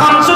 5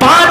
5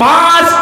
5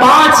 5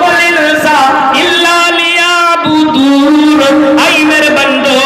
والانس الا لیعبدون۔ اے میرے بندو،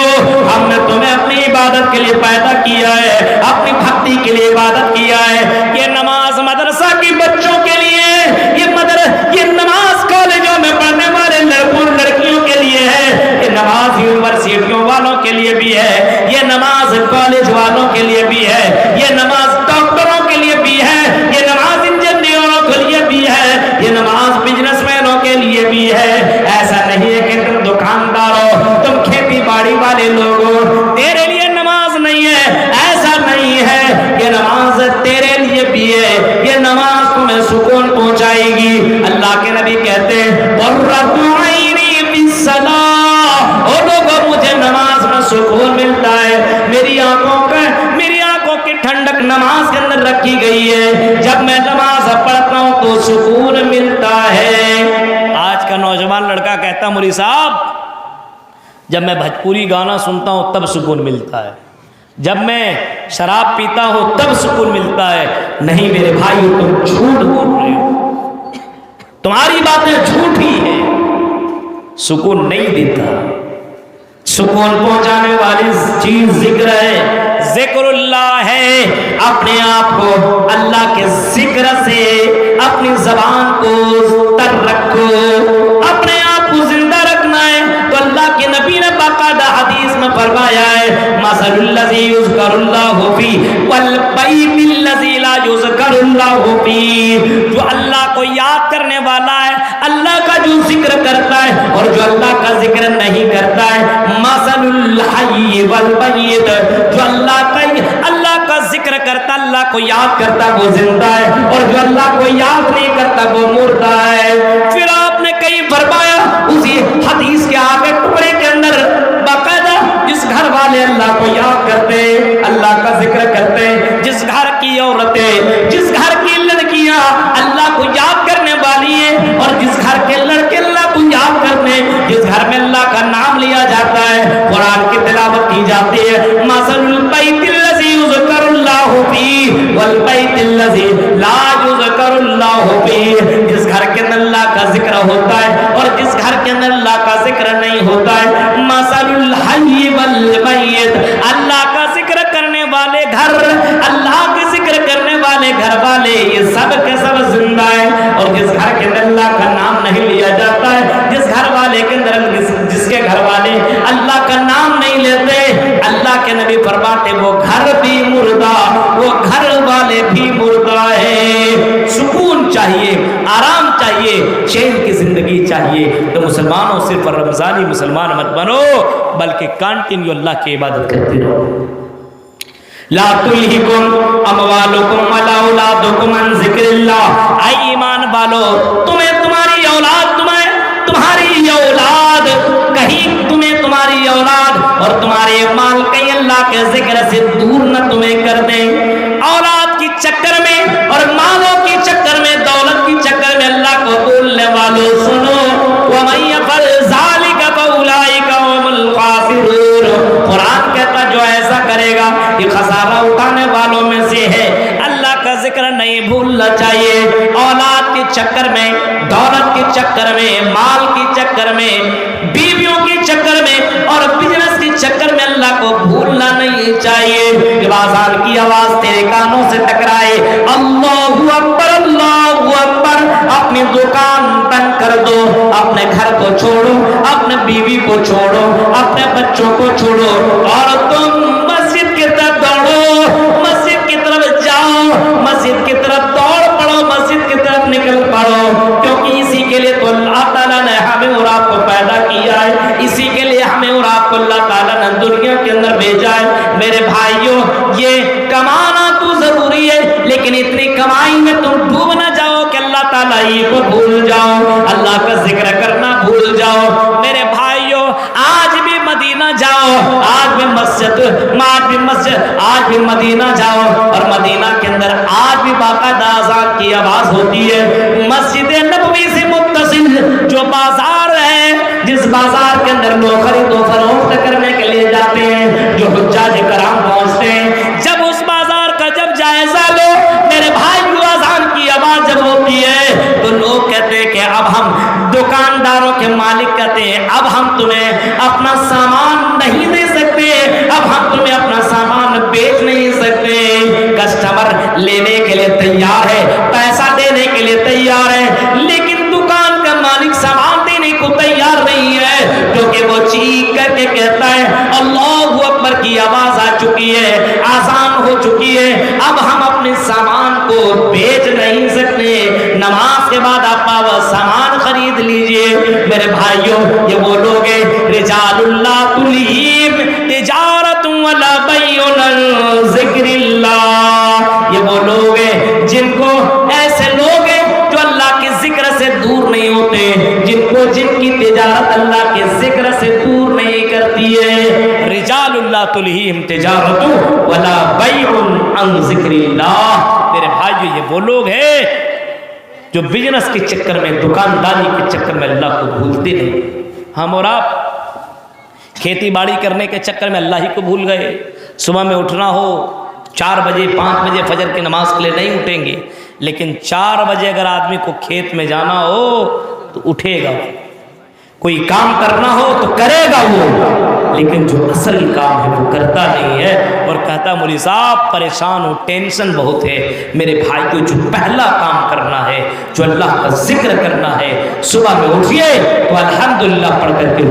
ہم نے تمہیں اپنی عبادت کے لیے پیدا کیا ہے، اپنی بھکتی کے لیے عبادت کیا ہے۔ یہ نماز مدرسہ کی بچوں کے لیے، یہ نماز کالجوں میں پڑھنے والے لڑکوں لڑکیوں کے لیے ہے، یہ نماز یونیورسٹیوں والوں کے لیے بھی ہے، یہ نماز کالج والوں کے لیے بھی ہے، یہ نماز ڈاکٹروں کے لیے بھی ہے، یہ نماز انجینئروں کے لیے بھی ہے، یہ نماز بزنس مینوں کے لیے بھی ہے۔ ایسا نہیں ہے کہ تم دکاندار ہو، تم کھیتی باڑی والے لوگ ہو، تیرے لیے نماز نہیں ہے، ایسا نہیں ہے۔ یہ نماز تیرے لیے بھی ہے، یہ نماز تمہیں سکون پہنچائے گی۔ اللہ کے نبی کہتے ہیں قرۃ عینی فی الصلاۃ، او لوگوں مجھے نماز میں سکون ملتا ہے، میری آنکھوں کی ٹھنڈک نماز کے اندر رکھی گئی ہے، جب میں نماز پڑھتا ہوں تو سکون ملتا ہے۔ آج کا نوجوان لڑکا کہتا مولوی صاحب جب میں بھوجپوری گانا سنتا ہوں تب سکون ملتا ہے، جب میں شراب پیتا ہوں تب سکون ملتا ہے۔ نہیں میرے بھائی، تم جھوٹ بول رہے ہو، تمہاری باتیں جھوٹی ہیں، سکون نہیں دیتا۔ سکون پہنچانے والی چیز ذکر ہے، ذکر اللہ ہے۔ اپنے آپ کو اللہ کے ذکر سے اپنی زبان کو تر رکھو، اپنے آپ کو زندہ رکھنا ہے تو اللہ کے نبی نے باقاعدہ حدیث میں فرمایا ہے مثل الذی یذکر اللہ فی والبیت الذی لا یذکر اللہ فی، جو اللہ کو یاد کرنے والا ہے، اللہ کا جو ذکر کرتا ہے اور جو اللہ کا ذکر نہیں کرتا ہے، مثل الحی والمیت، جو اللہ کا ذکر کرتا، اللہ کو یاد کرتا وہ زندہ ہے، اور جو اللہ کو یاد نہیں کرتا وہ مردہ ہے۔ پھر آپ نے کئی فرمایا اسی حدیث کے آگے ٹکڑے کے اندر باقاعدہ جس گھر والے اللہ کو یاد کرتے، اللہ کا ذکر کرتے، جس گھر کی عورتیں، جس گھر کی لڑکیاں اللہ کو یاد کرنے والی ہیں، اور جس گھر کے لڑکے اللہ کو یاد کرتے، جس گھر میں اللہ کا نام لیا جاتا ہے، قرآن کی تلاوت کی جاتی ہے، مثل البیت الذی یذکر اللہ فیہ والبیت الذی لا یذکر اللہ فیہ، جس گھر کے اندر اللہ کا ذکر ہوتا ہے اور جس گھر کے اندر اللہ کا ذکر نہیں ہوتا ہے، مثل الحی والمیت، اللہ کا ذکر کرنے والے گھر، اللہ کے ذکر کرنے والے گھر والے یہ سب کے سب زندہ ہے، اور جس گھر کے اندر اللہ کا نام نہیں لیا جاتا ہے، جس گھر والے کے اندر جس کے گھر والے اللہ کا نام نہیں لیتے، اللہ کے نبی فرماتے وہ گھر بھی مردہ، وہ گھر والے بھی مردہ ہے۔ سکون چاہیے، آرام چاہیے، چین کی زندگی چاہیے، تو مسلمانوں صرف رمضانی مسلمان مت بنو بلکہ کانٹینیو اللہ کی عبادت کرتے رہو۔ لا تلہکم اموالکم ولا اولادکم عن ذکر اللہ، اے ایمان والو تمہیں تمہاری اولاد کہیں تمہاری اولاد اور تمہارے مال کہیں اللہ کے ذکر سے دور نہ تمہیں کر دیں۔ اولاد کی چکر میں اور مالوں کی چکر میں، دولت کی چکر میں اللہ کو بھولنے والوں سنو، وَمَن يَفْعَلْ ذَلِكَ فَأُولَٰئِكَ هُمُ الْخَاسِرُونَ، قرآن کہتا جو ایسا کرے گا یہ خسارہ اٹھانے والوں میں سے ہے۔ اللہ کا ذکر نہیں بھولنا چاہیے، اولاد کے چکر میں، دولت کے چکر میں، مال کے چکر میں، بیویوں کے چکر میں اور بزنس کے چکر میں اللہ کو بھولنا نہیں چاہیے۔ جب آذان کی آواز تیرے کانوں سے ٹکرائے اللہ اکبر اللہ اکبر، اپنی دکان بند کر دو، اپنے گھر کو چھوڑو، اپنے بیوی کو چھوڑو، اپنے بچوں کو چھوڑو اور تم مسجد کی طرف دوڑو، مسجد کی طرف جاؤ، مسجد کی طرف دوڑ پڑو، مسجد کی طرف نکل پڑو، کیونکہ اسی کے لیے تو اللہ تعالیٰ نے ہمیں اور آپ کو پیدا کیا ہے، اسی کے لیے ہمیں اور آپ کو اللہ تعالیٰ نے دنیا کے اندر بھیجا ہے۔ میرے بھائیوں یہ کمانا تو ضروری ہے، لیکن اتنی کمائی میں تم ڈوب نہ جاؤ کہ اللہ تعالیٰ ہی کو بھول جاؤ، اللہ کا ذکر کرنا بھول جاؤ۔ میرے بھائیوں آج بھی مدینہ جاؤ، آج بھی مدینہ جاؤ، اور مدینہ کے اندر آج بھی باقاعدہ اذان کی آواز ہوتی ہے۔ مسجد نبوی سے متصل جو بازار ہے، جس بازار کے اندر لوگ خرید و فروخت کرنے کے لیے جاتے ہیں، جو حجاج کرام پہنچتے ہیں، جب اس بازار کا جب جائزہ لو میرے بھائی، اذان کی آواز جب ہوتی ہے تو لوگ کہتے ہم دکانداروں کے مالک کہتے ہیں اب ہم تمہیں اپنا سامان نہیں دے سکتے، اب ہم تمہیں اپنا سامان بیچ نہیں سکتے۔ کسٹمر لینے کے لیے تیار ہے، پیسہ دینے کے لیے تیار ہے، لیکن دکان کا مالک سامان دینے کو تیار نہیں ہے، کیونکہ وہ چیخ کر کے کہتا ہے اللہ اکبر کی آواز آ چکی ہے، آذان ہو چکی ہے، اب ہم اپنے سامان کو بیچ نہیں سکتے، نماز کے بعد آپ وہ سامان خرید لیجئے۔ میرے بھائیوں، یہ وہ لوگ ہیں رجال اللہ تلہیہم تجارت ولا بیع عن ذکر اللہ، یہ وہ لوگ ہیں جن کو ایسے لوگ ہیں جو اللہ کے ذکر سے دور نہیں ہوتے، جن کی تجارت اللہ کے ذکر سے دور نہیں کرتی ہے۔ رجال اللہ تلہیہم تجارت ولا بیع عن ذکر اللہ، میرے بھائیو یہ وہ لوگ ہیں جو بزنس کے چکر میں، دکانداری کے چکر میں اللہ کو بھولتے نہیں۔ ہم اور آپ کھیتی باڑی کرنے کے چکر میں اللہ ہی کو بھول گئے۔ صبح میں اٹھنا ہو 4 بجے 5 بجے فجر کی نماز کے لیے نہیں اٹھیں گے، لیکن 4 بجے اگر آدمی کو کھیت میں جانا ہو تو اٹھے گا، کوئی کام کرنا ہو تو کرے گا وہ، لیکن جو اصل کام ہے وہ کرتا نہیں ہے، اور کہتا مولوی صاحب پریشان ہوں، ٹینشن بہت ہے۔ میرے بھائی کو جو پہلا کام کرنا ہے، جو اللہ کا ذکر کرنا ہے، صبح میں اٹھیے تو الحمدللہ پڑھ کر کے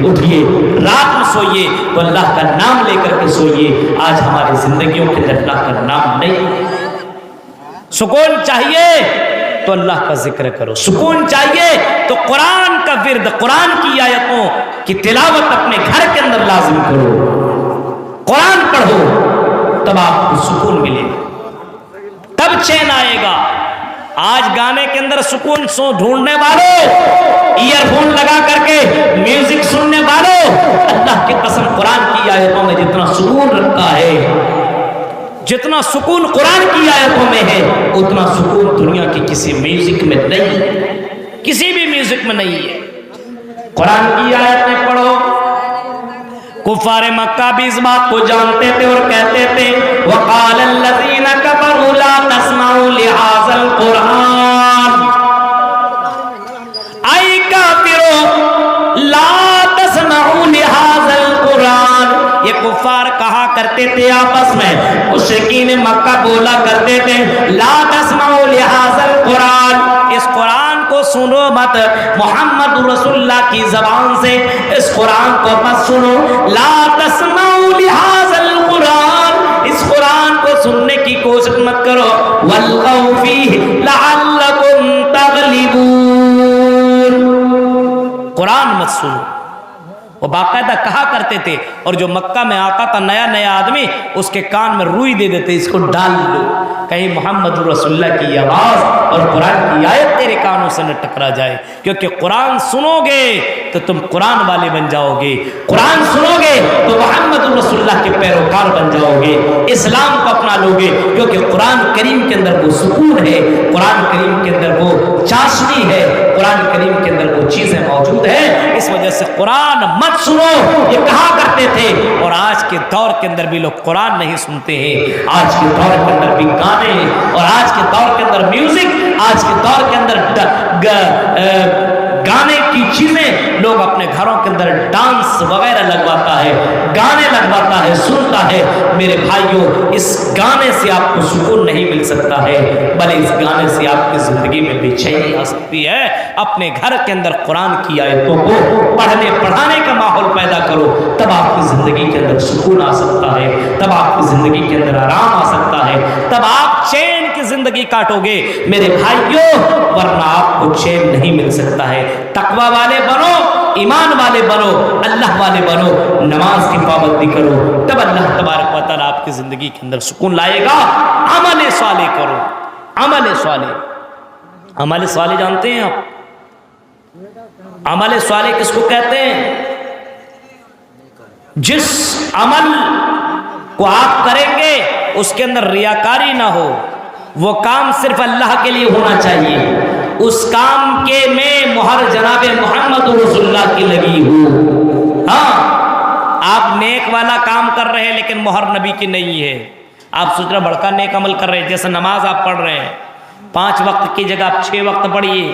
اٹھیے، رات میں سوئیے تو اللہ کا نام لے کر کے سوئیے۔ آج ہماری زندگیوں کے اندر اللہ کا نام نہیں، سکون چاہیے تو اللہ کا ذکر کرو، سکون چاہیے تو قرآن کا ورد، قرآن کی آیتوں کی تلاوت اپنے گھر کے اندر لازم کرو، قرآن پڑھو، تب آپ کو سکون ملے گا، تب چین آئے گا۔ آج گانے کے اندر سکون ڈھونڈنے والوں، ایئر فون لگا کر کے میوزک سننے والوں، اللہ کی قسم قرآن کی آیتوں میں جتنا سکون رکھا ہے، جتنا سکون قرآن کی آیتوں میں ہے، اتنا سکون دنیا کی کسی میوزک میں نہیں، کسی بھی میوزک میں نہیں ہے۔ قرآن کی آیتیں پڑھو۔ کفار مکہ بھی اس بات کو جانتے تھے اور کہتے تھے وَقَالَ الَّذِينَ كَفَرُوا لَا تَسْمَعُوا لِهَذَا الْقُرْآنِ، اے کافرو لا تسمعوا لِهَذَا الْقُرْآنِ، یہ کفار کہا کرتے تھے آپس میں، مشرکین مکہ بولا کرتے تھے لا تسمعوا لِهَذَا الْقُرْآنِ، اس قرآن کو سنو مت، محمد رسول اللہ کی زبان سے اس قرآن کو مت سنو، لا تسمعوا لِهَذَا الْقُرْآنِ، اس قرآن کو سننے کی کوشش مت کرو، وَالْغَوْا فِيهِ لَعَلَّكُمْ تَغْلِبُونَ، قرآن مت سنو۔ وہ باقاعدہ کہا کرتے تھے، اور جو مکہ میں آتا تھا نیا نیا آدمی اس کے کان میں روئی دے دیتے، اس کو ڈال لو کہیں محمد رسول اللہ کی آواز اور قرآن کی آیت تیرے کانوں سے نہ ٹکرا جائے، کیونکہ قرآن سنو گے تو تم قرآن والے بن جاؤ گے، قرآن سنو گے تو محمد رسول اللہ کے پیروکار بن جاؤ گے، اسلام کو اپنا لو گے، کیونکہ قرآن کریم کے اندر وہ سکون ہے، قرآن کریم کے اندر وہ چاشنی ہے، قرآن کریم کے اندر وہ چیزیں موجود ہیں۔ اس وجہ سے قرآن مت سنو یہ کہا کرتے تھے، اور آج کے دور کے اندر بھی لوگ قرآن نہیں سنتے ہیں، آج کے دور کے اندر بھی گانے، اور آج کے دور کے اندر میوزک، آج کے دور کے اندر گانے کی چیزیں لوگ اپنے گھروں کے اندر ڈانس وغیرہ لگواتا ہے، گانے لگواتا ہے، سنتا ہے۔ میرے بھائیوں، اس گانے سے آپ کو سکون نہیں مل سکتا ہے، بلکہ اس گانے سے آپ کی زندگی میں بے چینی آ سکتی ہے۔ اپنے گھر کے اندر قرآن کی آیتوں کو پڑھنے پڑھانے کا ماحول پیدا کرو، تب آپ کی زندگی کے اندر سکون آ سکتا ہے، تب آپ کی زندگی کے اندر آرام آ سکتا ہے، تب آپ چین کی زندگی کاٹو گے میرے بھائیوں، ورنہ آپ کو چین نہیں مل سکتا ہے۔ تقوی والے بنو، ایمان والے بنو، اللہ والے بنو، نماز کی پابندی کرو، تب اللہ تبارک و تعالیٰ آپ کی زندگی کے اندر سکون لائے گا۔ عمل صالح کرو، عمل صالح، عمل صالح جانتے ہیں آپ؟ عمل صالح کس کو کہتے ہیں؟ جس عمل کو آپ کریں گے اس کے اندر ریاکاری نہ ہو، وہ کام صرف اللہ کے لیے ہونا چاہیے، اس کام کے میں مہر جناب محمد رسول اللہ کی لگی ہو۔ ہاں، آپ نیک والا کام کر رہے ہیں لیکن مہر نبی کی نہیں ہے، آپ سوچ رہے بڑکا نیک عمل کر رہے ہیں، جیسے نماز آپ پڑھ رہے ہیں 5 وقت کی جگہ آپ 6 وقت پڑھیے،